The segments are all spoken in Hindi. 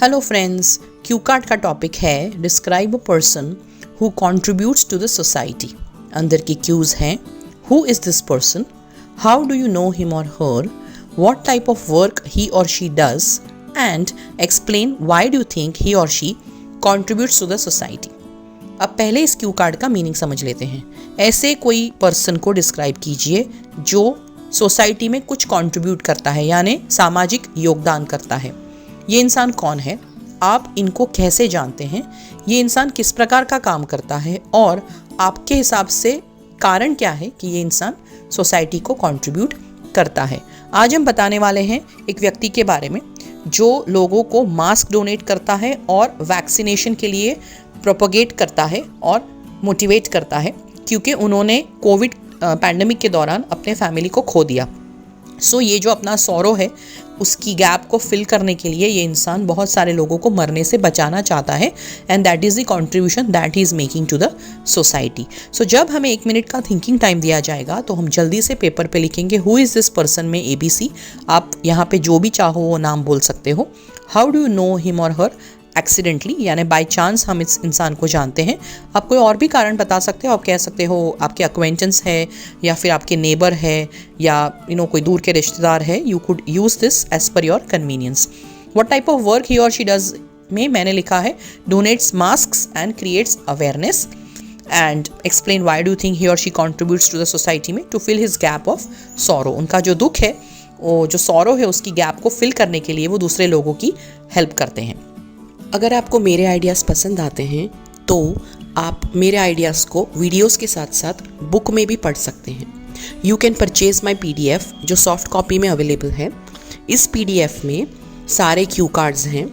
हेलो फ्रेंड्स, क्यू कार्ड का टॉपिक है describe a person who contributes to the society. अंदर की क्यूज हैं who is this person, how do you know him or her, what type of work he or she does and explain why do you think he or she contributes to the society. अब पहले इस क्यू कार्ड का मीनिंग समझ लेते हैं। ऐसे कोई पर्सन को डिस्क्राइब कीजिए जो सोसाइटी में कुछ कंट्रीब्यूट करता है, यानी सामाजिक योगदान करता है। ये इंसान कौन है, आप इनको कैसे जानते हैं, ये इंसान किस प्रकार का काम करता है और आपके हिसाब से कारण क्या है कि ये इंसान सोसाइटी को कंट्रीब्यूट करता है। आज हम बताने वाले हैं एक व्यक्ति के बारे में जो लोगों को मास्क डोनेट करता है और वैक्सीनेशन के लिए प्रोपोगेट करता है और मोटिवेट करता है, क्योंकि उन्होंने कोविड पैंडेमिक के दौरान अपने फैमिली को खो दिया। सो ये जो अपना सौरो है उसकी गैप को फिल करने के लिए ये इंसान बहुत सारे लोगों को मरने से बचाना चाहता है and that is the contribution that he is making to the society. So जब हमें 1 मिनट का थिंकिंग टाइम दिया जाएगा तो हम जल्दी से पेपर पे लिखेंगे हु इज़ दिस पर्सन में ABC। आप यहाँ पे जो भी चाहो वो नाम बोल सकते हो। How do you know him or her, accidentally यानी बाय चांस हम इस इंसान को जानते हैं। आप कोई और भी कारण बता सकते हो, आप कह सकते हो आपके अक्वेंटेंस है या फिर आपके नेबर है या कोई दूर के रिश्तेदार है। You could use this as per your convenience. What type of work he or she does में मैंने लिखा है donates masks and creates awareness and explain why do think he or she contributes to the society में to fill his gap of sorrow. उनका जो दुख है, वो जो सॉरो है, उसकी गैप को फिल करने के लिए वो दूसरे लोगों की हेल्प करते हैं। अगर आपको मेरे आइडियाज़ पसंद आते हैं तो आप मेरे आइडियाज़ को वीडियोस के साथ साथ बुक में भी पढ़ सकते हैं। You can purchase my PDF जो सॉफ्ट कॉपी में अवेलेबल है। इस PDF में सारे क्यू कार्ड्स हैं,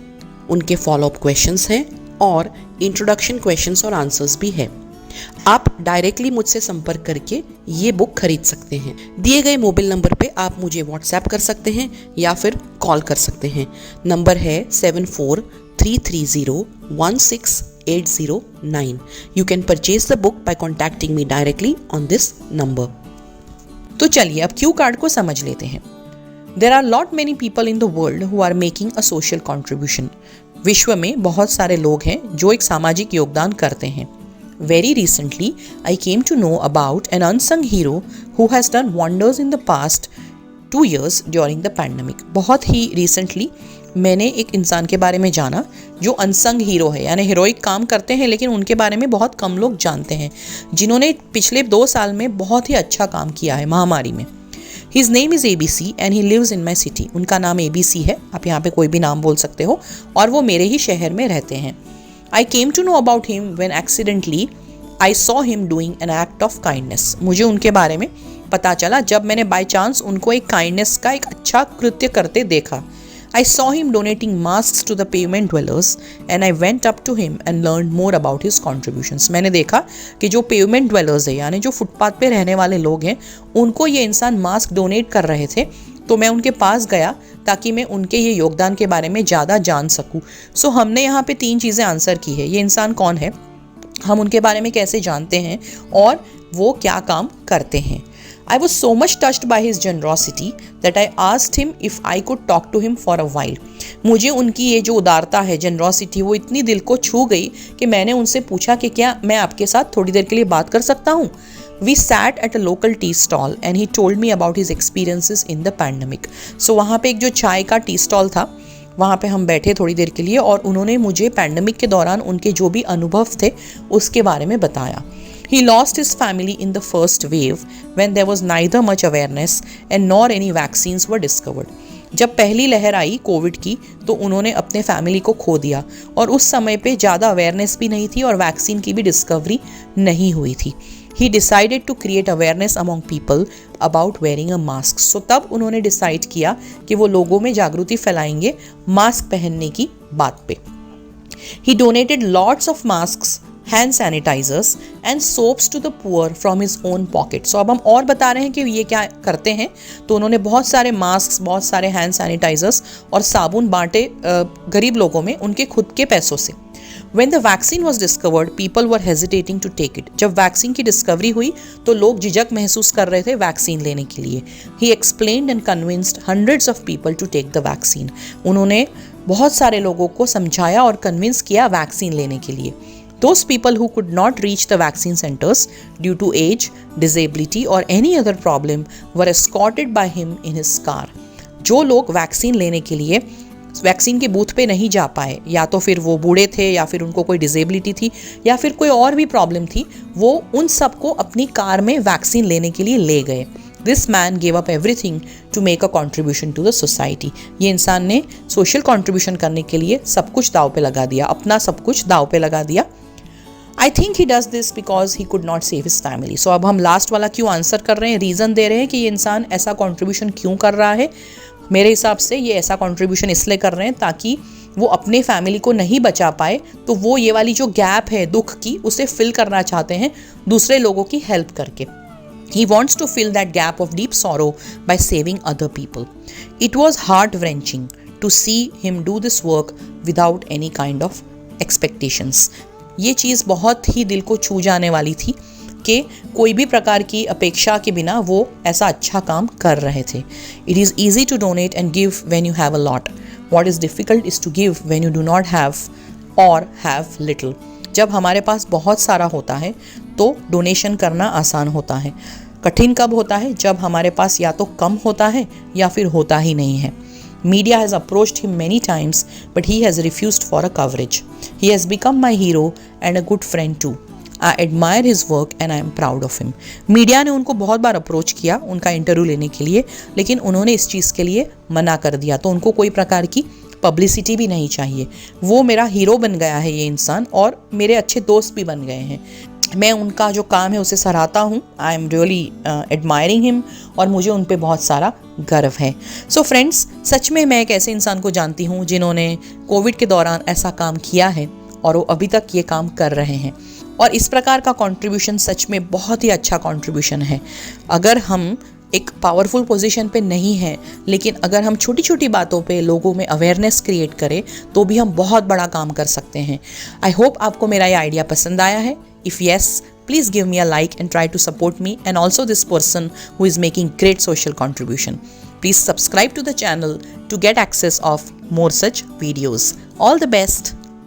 उनके फॉलोअप क्वेश्चंस हैं और इंट्रोडक्शन क्वेश्चंस और आंसर्स भी है। आप डायरेक्टली मुझसे संपर्क करके ये बुक खरीद सकते हैं। दिए गए मोबाइल नंबर पे आप मुझे व्हाट्सएप कर सकते हैं या फिर कॉल कर सकते हैं। नंबर है 7433016809। You can purchase the book by contacting me directly on this number. तो चलिए अब क्यू कार्ड को समझ लेते हैं। There are lot many people in the world who are making a social contribution. विश्व में बहुत सारे लोग हैं जो एक सामाजिक योगदान करते हैं। Very recently, I came to know about an unsung hero who has done wonders in the past 2 years during the pandemic. बहुत ही recently मैंने एक इंसान के बारे में जाना जो अनसंग हीरो है, यानी हीरोइक काम करते हैं लेकिन उनके बारे में बहुत कम लोग जानते हैं, जिन्होंने पिछले 2 साल में बहुत ही अच्छा काम किया है महामारी में। His name is ABC and he lives in my city. उनका नाम ABC है, आप यहाँ पे कोई भी नाम बोल सकते हो, और वो मेरे ही शहर में रहते हैं। I came to know about him when accidentally I saw him doing an act of kindness. मुझे उनके बारे में पता चला जब मैंने बाय चांस उनको एक काइंडनेस का एक अच्छा कृत्य करते देखा। I saw him donating masks to the pavement dwellers and I went up to him and learned more about his contributions. मैंने देखा कि जो पेवमेंट ड्वेलर्स है यानी जो फुटपाथ पे रहने वाले लोग हैं, उनको ये इंसान मास्क डोनेट कर रहे थे, तो मैं उनके पास गया ताकि मैं उनके ये योगदान के बारे में ज़्यादा जान सकूँ। सो हमने यहाँ पे 3 चीज़ें आंसर की है। ये इंसान कौन है, हम उनके बारे में कैसे जानते हैं और वो क्या काम करते हैं। I was so much touched by his generosity that I asked him if I could talk to him for a while. मुझे उनकी ये जो उदारता है, generosity, वो इतनी दिल को छू गई कि मैंने उनसे पूछा कि क्या मैं आपके साथ थोड़ी देर के लिए बात कर सकता हूँ। We sat at a local tea stall and he told me about his experiences in the pandemic. So वहाँ पे एक जो चाय का टी स्टॉल था, वहाँ पे हम बैठे थोड़ी देर के लिए और उन्होंने मुझे पैंडमिक के दौरान उनके जो भी अनुभव थे उसके बारे में बताया। He lost his family in the first wave when there was neither much awareness and nor any vaccines were discovered. जब पहली लहर आई कोविड की तो उन्होंने अपने फैमिली को खो दिया और उस समय पे ज़्यादा अवेयरनेस भी नहीं थी और वैक्सीन की भी डिस्कवरी नहीं हुई थी। He decided to create awareness among people about wearing a mask. So तब उन्होंने डिसाइड किया कि वो लोगों में जागृति फैलाएंगे मास्क पहनने की बात पे। He donated lots of masks, hand sanitizers and soaps to the poor from his own pocket. So अब हम और बता रहे हैं कि ये क्या करते हैं। तो उन्होंने बहुत सारे मास्क, बहुत सारे हैंड सैनिटाइजर्स और साबुन बांटे गरीब लोगों में उनके खुद के पैसों से। When the vaccine was discovered, people were hesitating to take it. जब वैक्सीन की डिस्कवरी हुई तो लोग झिझक महसूस कर रहे थे वैक्सीन लेने के लिए। He explained and convinced hundreds of people to take the vaccine. उन्होंने बहुत सारे लोगों को समझाया और कन्विंस किया वैक्सीन लेने के लिए। Those people who could not reach the vaccine centers due to age, disability or any other problem were escorted by him in his car. जो लोग वैक्सीन लेने के लिए वैक्सीन के बूथ पे नहीं जा पाए, या तो फिर वो बूढ़े थे या फिर उनको कोई डिसेबिलिटी थी या फिर कोई और भी प्रॉब्लम थी, वो उन सबको अपनी कार में वैक्सीन लेने के लिए ले गए। This man gave up everything to make a contribution to the society. ये इंसान ने सोशल कॉन्ट्रीब्यूशन करने के लिए सब कुछ दाव पे लगा दिया, अपना सब कुछ दाव पे लगा दिया। I think he does this because he could not save his family. So अब हम लास्ट वाला क्यों आंसर कर रहे हैं, रीज़न दे रहे हैं कि ये इंसान ऐसा कॉन्ट्रीब्यूशन क्यों कर रहा है। मेरे हिसाब से ये ऐसा कॉन्ट्रीब्यूशन इसलिए कर रहे हैं ताकि वो अपने फैमिली को नहीं बचा पाए, तो वो ये वाली जो गैप है दुख की, उसे फिल करना चाहते हैं दूसरे लोगों की हेल्प करके। He wants to fill that gap of deep sorrow by saving other people. It was heart-wrenching to see him do this work without any kind of expectations. ये चीज़ बहुत ही दिल को छू जाने वाली थी कि कोई भी प्रकार की अपेक्षा के बिना वो ऐसा अच्छा काम कर रहे थे। It is easy to donate and give when you have a lot. What is difficult is to give when you do not have or have little. जब हमारे पास बहुत सारा होता है तो डोनेशन करना आसान होता है। कठिन कब होता है, जब हमारे पास या तो कम होता है या फिर होता ही नहीं है। Media has approached him many times, but he has refused for a coverage. He has become my hero and a good friend too. I admire his work and I am proud of him. Media ने उनको बहुत बार अप्रोच किया उनका इंटरव्यू लेने के लिए, लेकिन उन्होंने इस चीज़ के लिए मना कर दिया, तो उनको कोई प्रकार की पब्लिसिटी भी नहीं चाहिए। वो मेरा हीरो बन गया है ये इंसान, और मेरे अच्छे दोस्त भी बन गए हैं। मैं उनका जो काम है उसे सराहता हूँ। I am really admiring him, और मुझे उन पे बहुत सारा गर्व है। सो फ्रेंड्स, सच में मैं एक ऐसे इंसान को जानती हूँ जिन्होंने कोविड के दौरान ऐसा काम किया है और वो अभी तक ये काम कर रहे हैं, और इस प्रकार का कंट्रीब्यूशन सच में बहुत ही अच्छा कंट्रीब्यूशन है। अगर हम एक पावरफुल पोजीशन पे नहीं है, लेकिन अगर हम छोटी छोटी बातों पे लोगों में अवेयरनेस क्रिएट करें तो भी हम बहुत बड़ा काम कर सकते हैं। आई होप आपको मेरा ये आइडिया पसंद आया है। If yes, please give me a like and try to support me and also this person who is making great social contribution. Please subscribe to the channel to get access of more such videos. All the best.